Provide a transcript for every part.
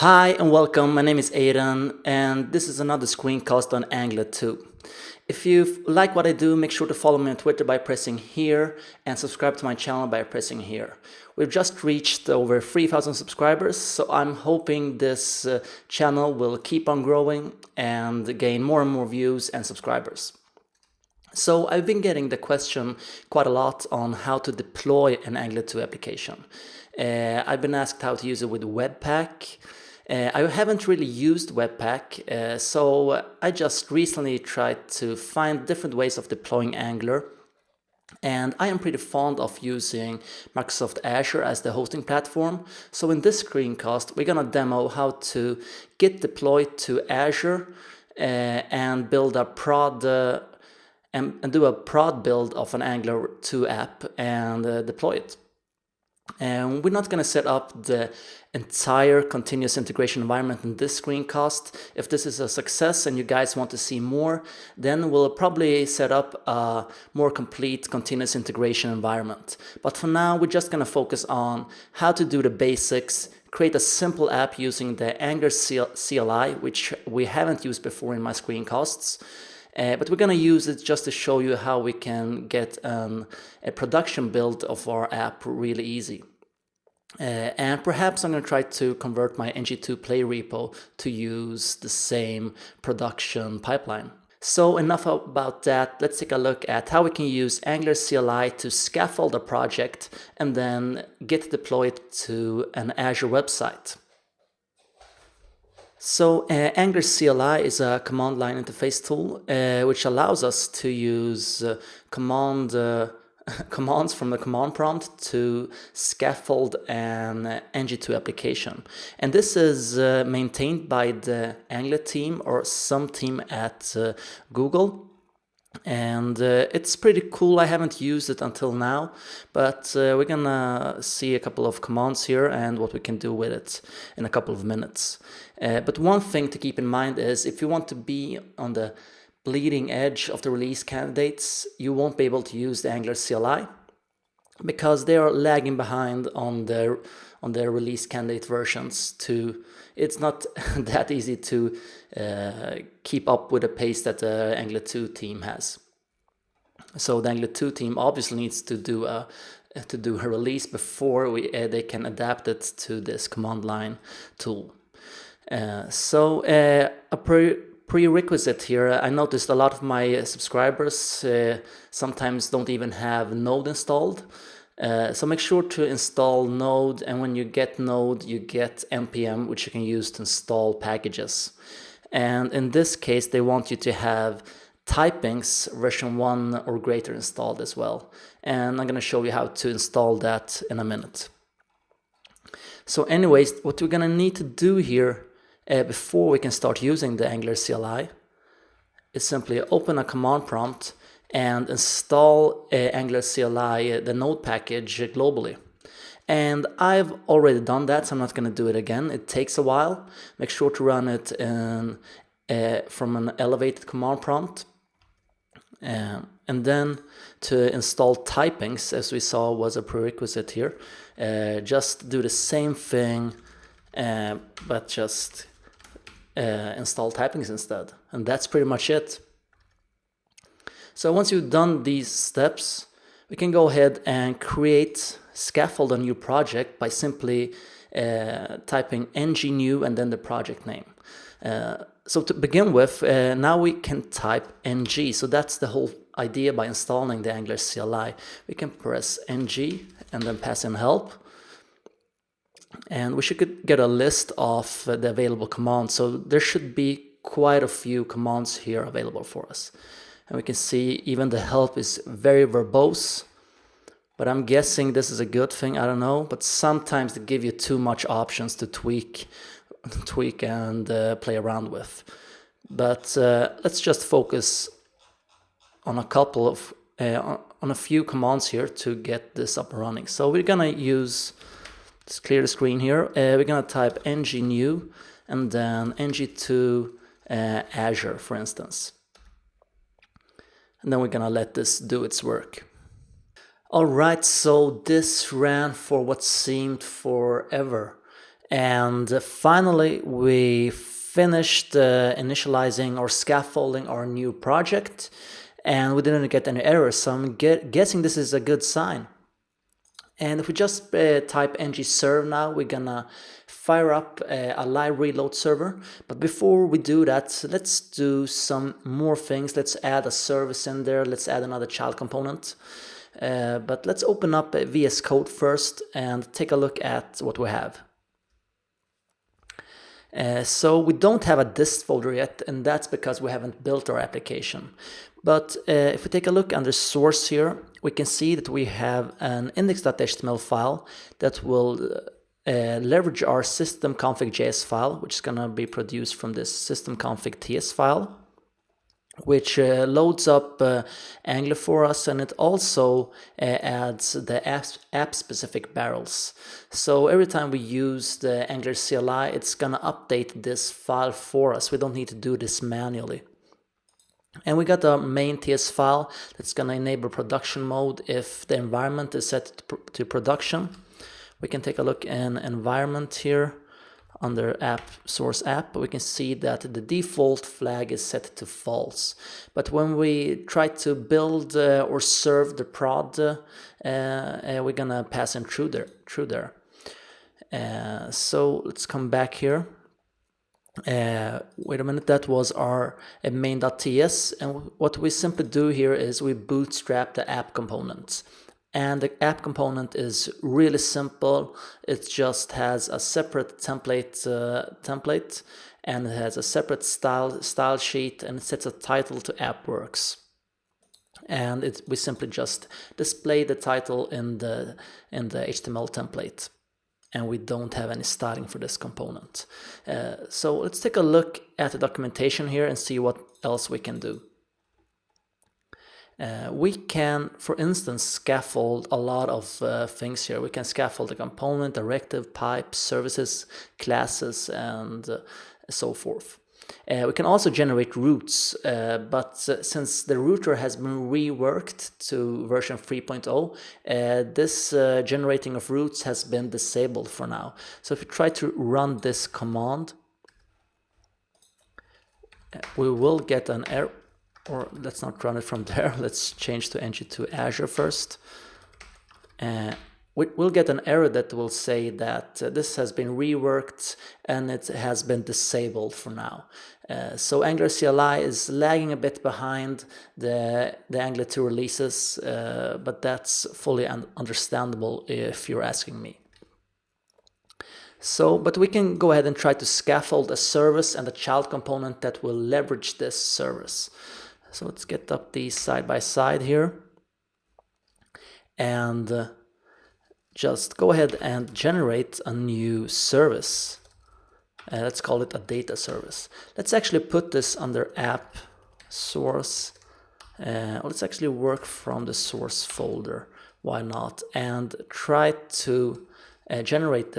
Hi and welcome, my name is Aiden and this is another screencast on Angular 2. If you like what I do, make sure to follow me on Twitter by pressing here and subscribe to my channel by pressing here. We've just reached over 3,000 subscribers, so I'm hoping this channel will keep on growing and gain more and more views and subscribers. So I've been getting the question quite a lot on how to deploy an Angular 2 application. I've been asked how to use it with Webpack. I haven't really used Webpack, so I just recently tried to find different ways of deploying Angular. And I am pretty fond of using Microsoft Azure as the hosting platform. So in this screencast, we're going to demo how to get deployed to Azure and build a prod and do a prod build of an Angular 2 app and deploy it. And we're not going to set up the entire continuous integration environment in this screencast. If this is a success and you guys want to see more, then we'll probably set up a more complete continuous integration environment. But for now, we're just going to focus on how to do the basics, create a simple app using the Angular CLI, which we haven't used before in my screencasts. But we're going to use it just to show you how we can get a production build of our app really easy. And perhaps I'm going to try to convert my ng2 play repo to use the same production pipeline. So enough about that. Let's take a look at how we can use Angular CLI to scaffold a project and then get deployed to an Azure website. So Angular CLI is a command line interface tool which allows us to use commands from the command prompt to scaffold an ng2 application. And this is maintained by the Angular team or some team at Google. And it's pretty cool. I haven't used it until now, but we're gonna see a couple of commands here and what we can do with it in a couple of minutes. But one thing to keep in mind is if you want to be on the bleeding edge of the release candidates, you won't be able to use the Angular CLI because they are lagging behind on their release candidate versions. It's not that easy to keep up with the pace that the Angular 2 team has. So the Angular 2 team obviously needs to do a release before they can adapt it to this command line tool. So a prerequisite here, I noticed a lot of my subscribers sometimes don't even have Node installed. So make sure to install Node, and when you get Node, you get npm, which you can use to install packages. And in this case, they want you to have typings version 1 or greater installed as well. And I'm going to show you how to install that in a minute. So anyways, what we're going to need to do here before we can start using the Angular CLI is simply open a command prompt and install Angular CLI, the Node package globally. And I've already done that, so I'm not going to do it again. It takes a while. Make sure to run it from an elevated command prompt. And then to install typings, as we saw was a prerequisite here, just do the same thing, but just install typings instead. And that's pretty much it. So once you've done these steps, we can go ahead and scaffold a new project by simply typing ng-new and then the project name. So to begin with, now we can type ng. So that's the whole idea by installing the Angular CLI. We can press ng and then pass in help. And we should get a list of the available commands. So there should be quite a few commands here available for us. And we can see even the help is very verbose, but I'm guessing this is a good thing, I don't know. But sometimes they give you too much options to tweak and play around with. But let's just focus on a few commands here to get this up and running. So we're gonna let's clear the screen here. We're gonna type ng-new and then ng2 Azure, for instance. And then we're gonna let this do its work. Alright, so this ran for what seemed forever. And finally, we finished initializing or scaffolding our new project, and we didn't get any errors, so I'm guessing this is a good sign. And if we just type ng-serve now, we're gonna fire up a live reload server. But before we do that, let's do some more things. Let's add a service in there. Let's add another child component. But let's open up VS Code first and take a look at what we have. So we don't have a dist folder yet, and that's because we haven't built our application. But if we take a look under source here, we can see that we have an index.html file that will leverage our system.config.js file, which is going to be produced from this system.config.ts file, which loads up Angular for us, and it also adds the app-specific barrels. So every time we use the Angular CLI, it's gonna update this file for us. We don't need to do this manually. And we got a main TS file that's gonna enable production mode if the environment is set to production. We can take a look in environment here under source app, we can see that the default flag is set to false. But when we try to build or serve the prod, we're gonna pass in through there. So let's come back here. Wait a minute, that was our main.ts, and what we simply do here is we bootstrap the app components. And the app component is really simple. It just has a separate template and it has a separate style sheet, and it sets a title to AppWorks. And we simply just display the title in the HTML template. And we don't have any styling for this component. So let's take a look at the documentation here and see what else we can do. We can, for instance, scaffold a lot of things here. We can scaffold a component, directive, pipe, services, classes, and so forth. We can also generate routes, but since the router has been reworked to version 3.0, this generating of routes has been disabled for now. So if you try to run this command, we will get an error. Or let's not run it from there. Let's change to ng to Azure first. We'll get an error that will say that this has been reworked and it has been disabled for now. So Angular CLI is lagging a bit behind the Angular 2 releases, but that's fully understandable if you're asking me. So, but we can go ahead and try to scaffold a service and a child component that will leverage this service. So let's get up these side by side here and just go ahead and generate a new service. Let's call it a data service. Let's actually put this under app source. Let's actually work from the source folder. Why not? And try to generate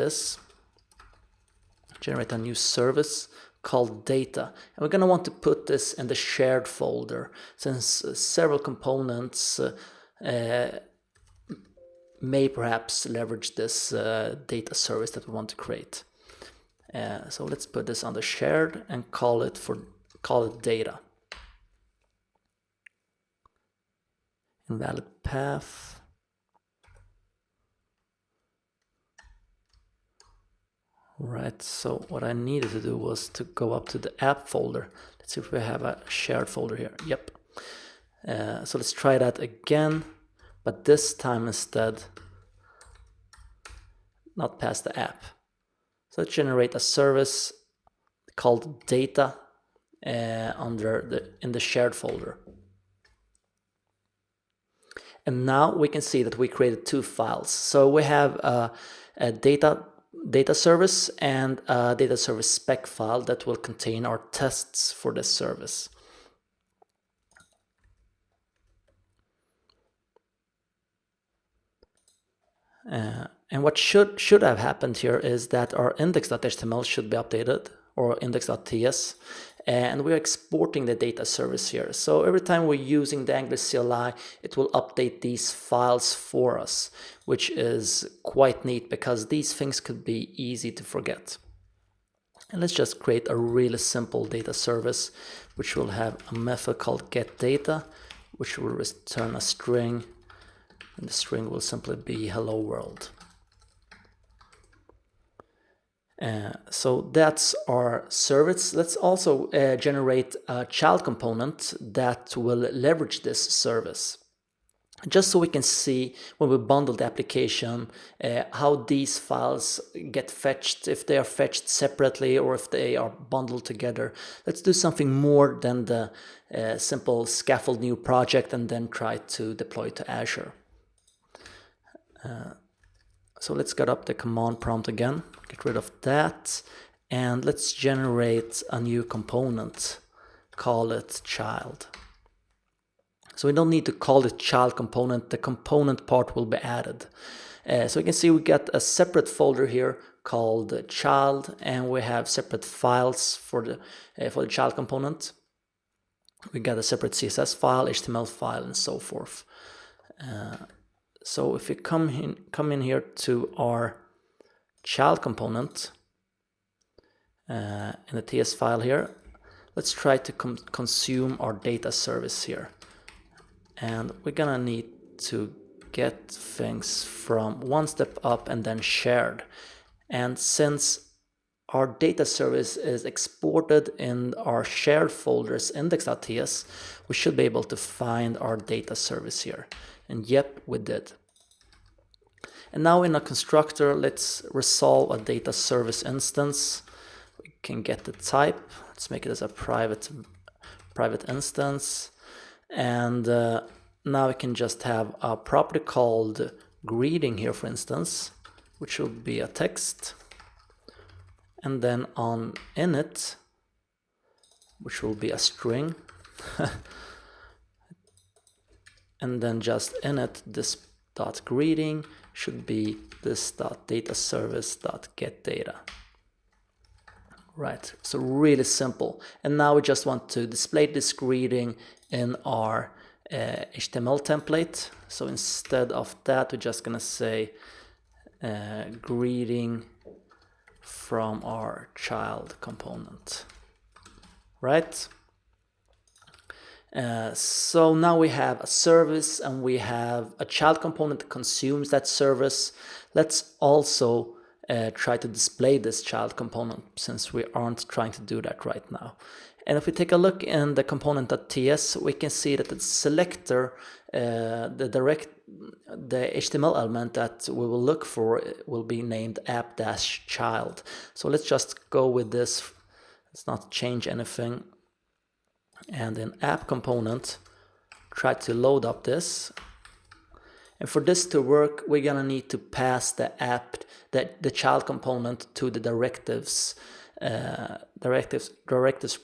a new service called data, and we're going to want to put this in the shared folder since several components may perhaps leverage this data service that we want to create. So let's put this on the shared and call it data. Invalid path. Right, so what I needed to do was to go up to the app folder. Let's see if we have a shared folder here. Yep. So let's try that again, but this time instead not past the app. So let's generate a service called data in the shared folder. And now we can see that we created two files. So we have a data service and a data service spec file that will contain our tests for this service. And what should have happened here is that our index.html should be updated, or index.ts, and we're exporting the data service here. So every time we're using the Angular CLI, it will update these files for us, which is quite neat because these things could be easy to forget. And let's just create a really simple data service, which will have a method called getData, which will return a string, and the string will simply be hello world. So that's our service. Let's also generate a child component that will leverage this service, just so we can see when we bundle the application how these files get fetched, if they are fetched separately or if they are bundled together. Let's do something more than the simple scaffold new project and then try to deploy to Azure. So let's get up the command prompt again, get rid of that, and let's generate a new component, call it child. So we don't need to call it child component, the component part will be added. So you can see we got a separate folder here called child, and we have separate files for the child component. We got a separate CSS file, HTML file, and so forth. So if we come in here to our child component in the TS file here, let's try to consume our data service here. And we're gonna need to get things from one step up and then shared. And since our data service is exported in our shared folders index.ts, we should be able to find our data service here. And yep, we did. And now in a constructor, let's resolve a data service instance. We can get the type. Let's make it as a private instance. And now we can just have a property called greeting here, for instance, which will be a text. And then on init, which will be a string. And then just init this dot greeting should be this dot data service dot get data. Right, so really simple. And now we just want to display this greeting in our HTML template. So instead of that, we're just gonna say greeting from our child component, right? So now we have a service and we have a child component that consumes that service. Let's also try to display this child component, since we aren't trying to do that right now. And if we take a look in the component.ts, we can see that the selector, the HTML element that we will look for will be named app-child. So let's just go with this. Let's not change anything. And in app component, try to load up this. And for this to work, we're gonna need to pass the child component to the directives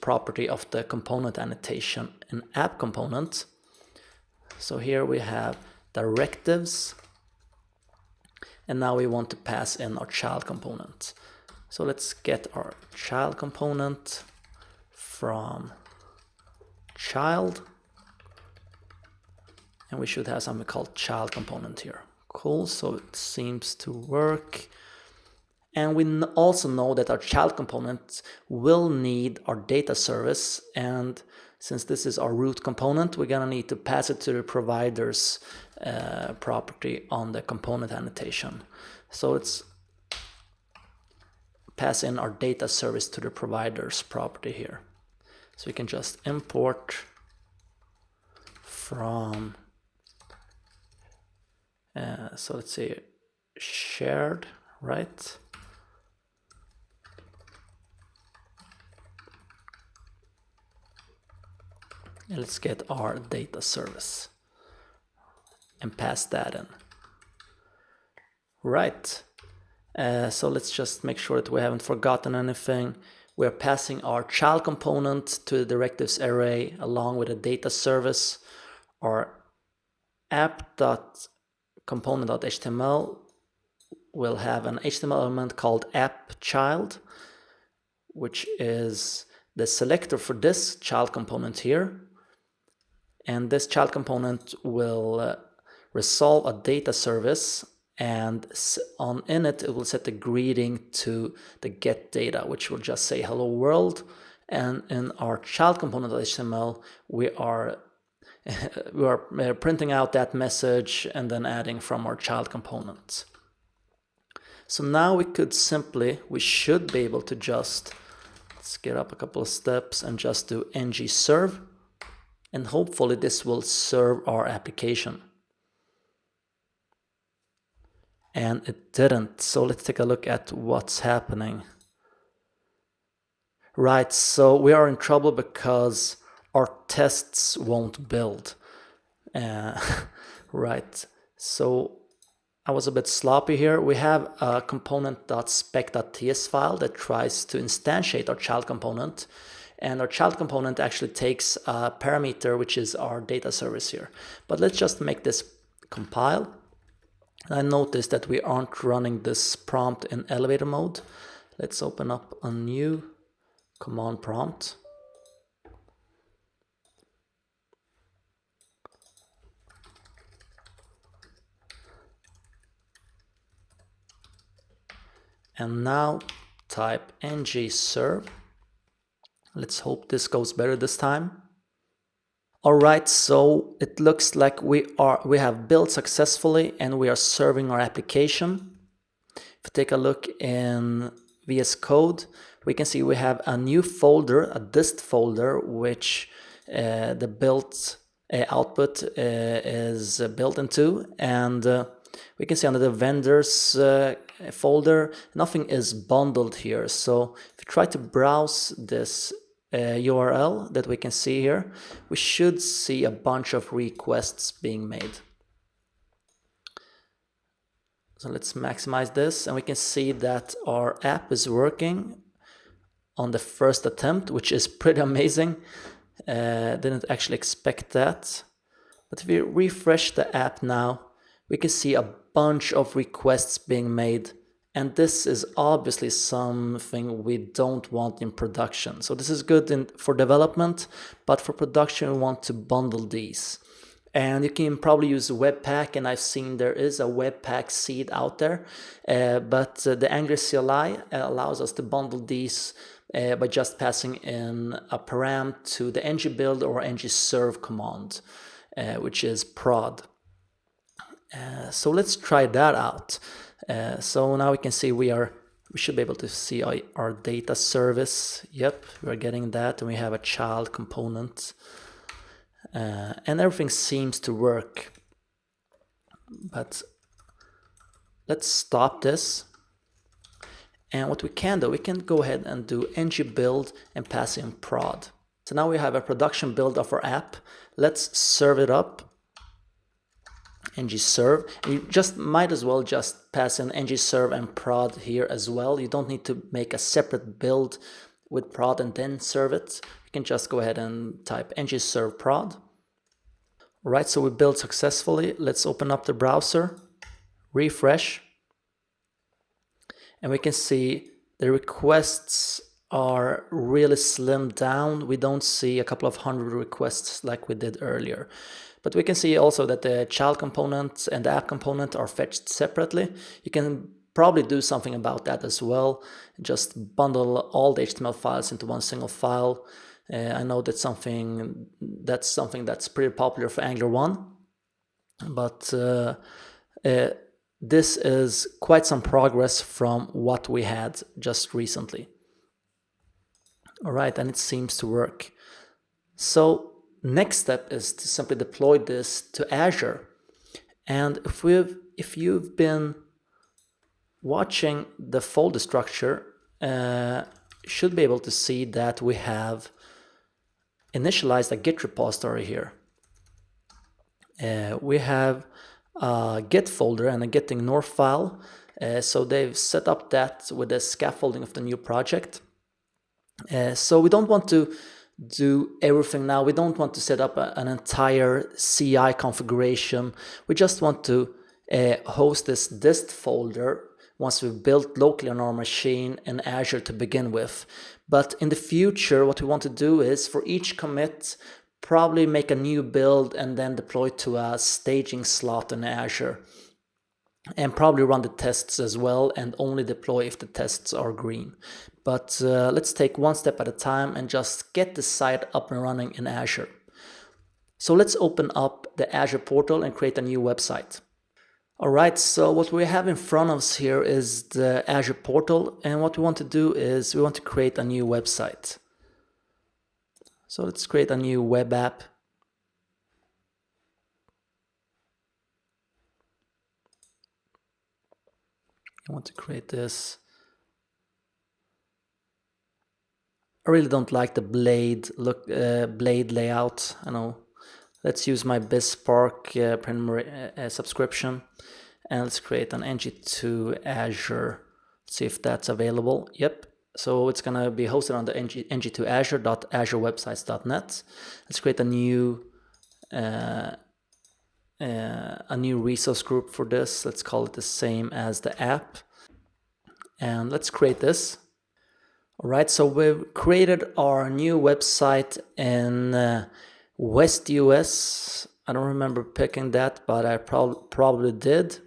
property of the component annotation in app component. So here we have directives, and now we want to pass in our child component. So let's get our child component from child, and we should have something called child component here. Cool, so it seems to work. And we also know that our child component will need our data service, and since this is our root component, we're gonna need to pass it to the provider's property on the component annotation. So let's pass in our data service to the provider's property here. So we can just import from, so let's say shared, right? And let's get our data service and pass that in. Right. So let's just make sure that we haven't forgotten anything. We're passing our child component to the directives array along with a data service. Our app.component.html will have an HTML element called app child, which is the selector for this child component here. And this child component will resolve a data service, and in it will set the greeting to the get data, which will just say hello world. And in our child component HTML, we are printing out that message and then adding from our child component. So now we should be able to just, let's get up a couple of steps and just do ng serve, and hopefully this will serve our application. And it didn't, so let's take a look at what's happening. Right, so we are in trouble because our tests won't build. Right, so I was a bit sloppy here. We have a component.spec.ts file that tries to instantiate our child component, and our child component actually takes a parameter, which is our data service here. But let's just make this compile. And I noticed that we aren't running this prompt in elevator mode. Let's open up a new command prompt. And now type ng serve. Let's hope this goes better this time. All right, so it looks like we have built successfully and we are serving our application. If we take a look in VS Code, we can see we have a new folder, a dist folder, which the built output is built into, and we can see under the vendors folder, nothing is bundled here. So if you try to browse this URL that we can see here, we should see a bunch of requests being made. So let's maximize this, and we can see that our app is working on the first attempt, which is pretty amazing. Didn't actually expect that. But if we refresh the app now, we can see a bunch of requests being made. And this is obviously something we don't want in production. So this is good for development, but for production we want to bundle these. And you can probably use Webpack, and I've seen there is a Webpack seed out there. But the Angular CLI allows us to bundle these by just passing in a param to the ng build or ng serve command, which is prod. So let's try that out. So now we can see we should be able to see our data service. Yep, we're getting that, and we have a child component, and everything seems to work. But let's stop this, and what we can do, we can go ahead and do ng build and pass in prod. So now we have a production build of our app. Let's serve it up. Ng serve. And you just might as well just pass in ng serve and prod here as well. You don't need to make a separate build with prod and then serve it. You can just go ahead and type ng serve prod. All right, so we built successfully. Let's open up the browser, refresh, and we can see the requests are really slimmed down. We don't see a couple of hundred requests like we did earlier. But we can see also that the child component and the app component are fetched separately. You can probably do something about that as well. Just bundle all the HTML files into one single file. I know that's something that's pretty popular for Angular 1. But this is quite some progress from what we had just recently. All right, and it seems to work. So next step is to simply deploy this to Azure. And if you've been watching the folder structure, you should be able to see that we have initialized a Git repository here. We have a Git folder and a Git ignore file. So they've set up that with the scaffolding of the new project. So we don't want to do everything now. We don't want to set up an entire CI configuration. We just want to host this dist folder once we've built locally on our machine in Azure to begin with. But in the future, what we want to do is for each commit, probably make a new build and then deploy to a staging slot in Azure. And probably run the tests as well and only deploy if the tests are green. But let's take one step at a time and just get the site up and running in Azure. So let's open up the Azure portal and create a new website. Alright, so what we have in front of us here is the Azure portal, and what we want to do is we want to create a new website. So let's create a new web app. I want to create this. I really don't like the blade layout. I know. Let's use my BizSpark Premier subscription, and let's create an ng2 Azure. See if that's available. Yep. So it's gonna be hosted on the ng2 azure.azurewebsites.net. Let's create a new resource group for this. Let's call it the same as the app, and let's create this. All right, so we've created our new website in West US. I don't remember picking that, but I probably did.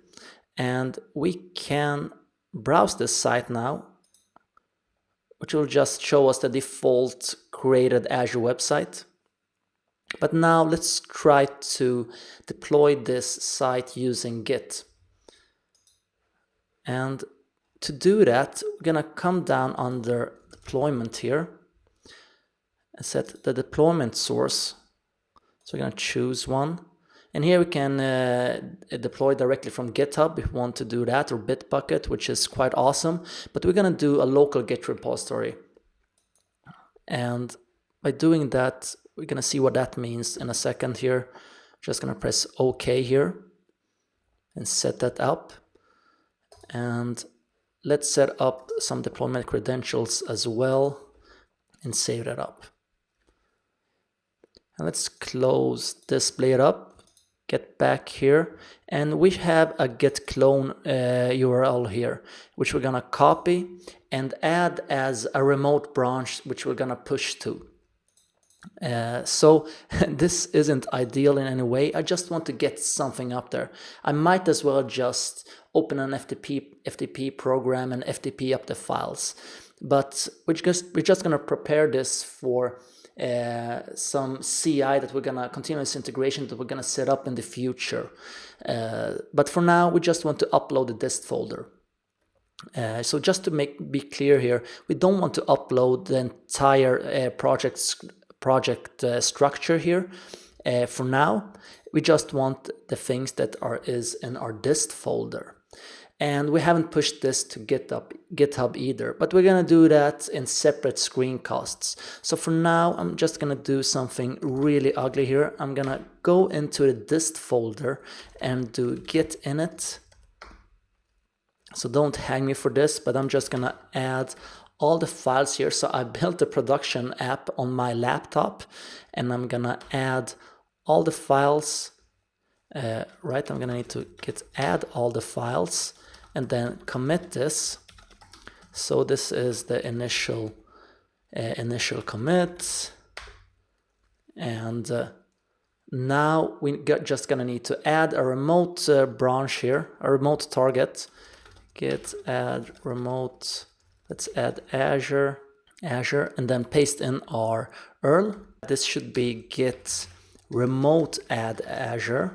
And we can browse this site now, which will just show us the default created Azure website. But now let's try to deploy this site using Git. And to do that, we're gonna come down under deployment here and set the deployment source. So we're gonna choose one. And here we can deploy directly from GitHub if we want to do that, or Bitbucket, which is quite awesome. But we're gonna do a local Git repository. And by doing that, we're gonna see what that means in a second here. Just gonna press OK here and set that up. And let's set up some deployment credentials as well and save that up. And let's close this blade up, get back here, and we have a git clone URL here, which we're gonna copy and add as a remote branch, which we're gonna push to. So this isn't ideal in any way. I just want to get something up there. I might as well just open an FTP program and FTP up the files. But we're just gonna prepare this for some CI that we're gonna, continuous integration that we're gonna set up in the future. But for now, we just want to upload the dist folder. So just to be clear here, we don't want to upload the entire project structure here. For now, we just want the things that is in our dist folder. And we haven't pushed this to GitHub either, but we're gonna do that in separate screencasts. So for now, I'm just gonna do something really ugly here. I'm gonna go into the dist folder and do git init. So don't hang me for this, but I'm just gonna add all the files here. So I built a production app on my laptop, and I'm gonna add all the files. Right, I'm gonna need to add all the files and then commit this. So this is the initial commit, and now just gonna need to add a remote branch here, a remote target. Git add remote. Let's add Azure, and then paste in our URL. This should be git remote add Azure.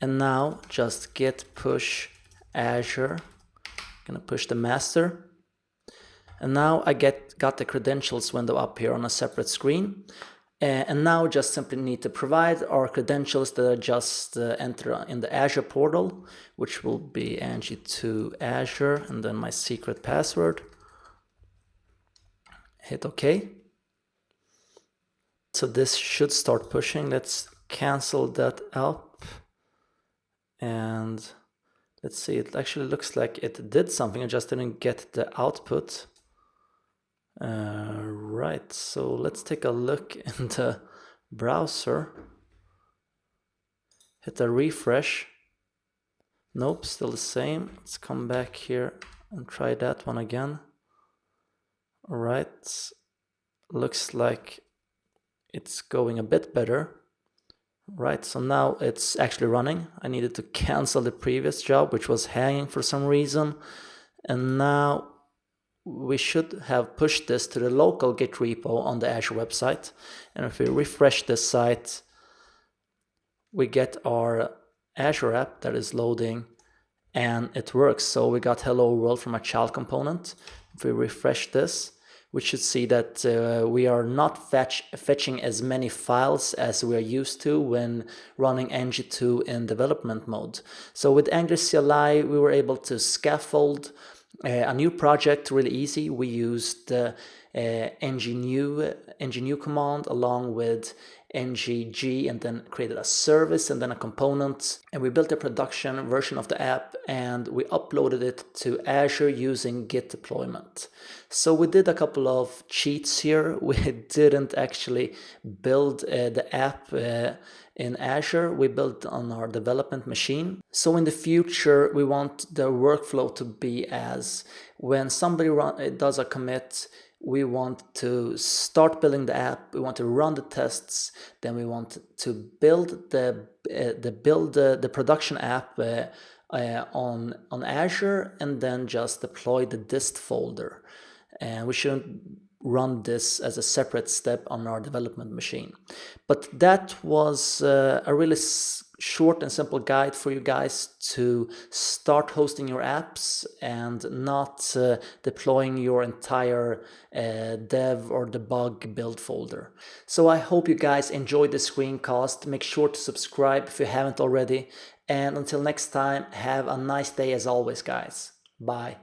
And now just git push Azure. I'm gonna push the master. And now I got the credentials window up here on a separate screen. And now just simply need to provide our credentials that I just enter in the Azure portal, which will be ng2 Azure, and then my secret password. Hit OK. So this should start pushing. Let's cancel that up. And let's see, it actually looks like it did something. I just didn't get the output. Right, so let's take a look in the browser. Hit a refresh. Nope, still the same. Let's come back here and try that one again. All right, looks like it's going a bit better. Right, so now it's actually running. I needed to cancel the previous job, which was hanging for some reason. And now we should have pushed this to the local Git repo on the Azure website. And if we refresh this site, we get our Azure app that is loading and it works. So we got hello world from a child component. If we refresh this, we should see that we are not fetching as many files as we are used to when running ng2 in development mode. So with Angular CLI, we were able to scaffold a new project really easy. We used ng-new command along with ng-g and then created a service and then a component, and we built a production version of the app and we uploaded it to Azure using Git deployment. So we did a couple of cheats here. We didn't actually build the app in Azure. We built on our development machine. So in the future, we want the workflow to be as when somebody does a commit, we want to start building the app, we want to run the tests, then we want to build the production app on Azure, and then just deploy the dist folder. And we shouldn't run this as a separate step on our development machine. But that was a really short and simple guide for you guys to start hosting your apps and not deploying your entire dev or debug build folder. So I hope you guys enjoyed this screencast. Make sure to subscribe if you haven't already. And until next time, have a nice day as always, guys. Bye.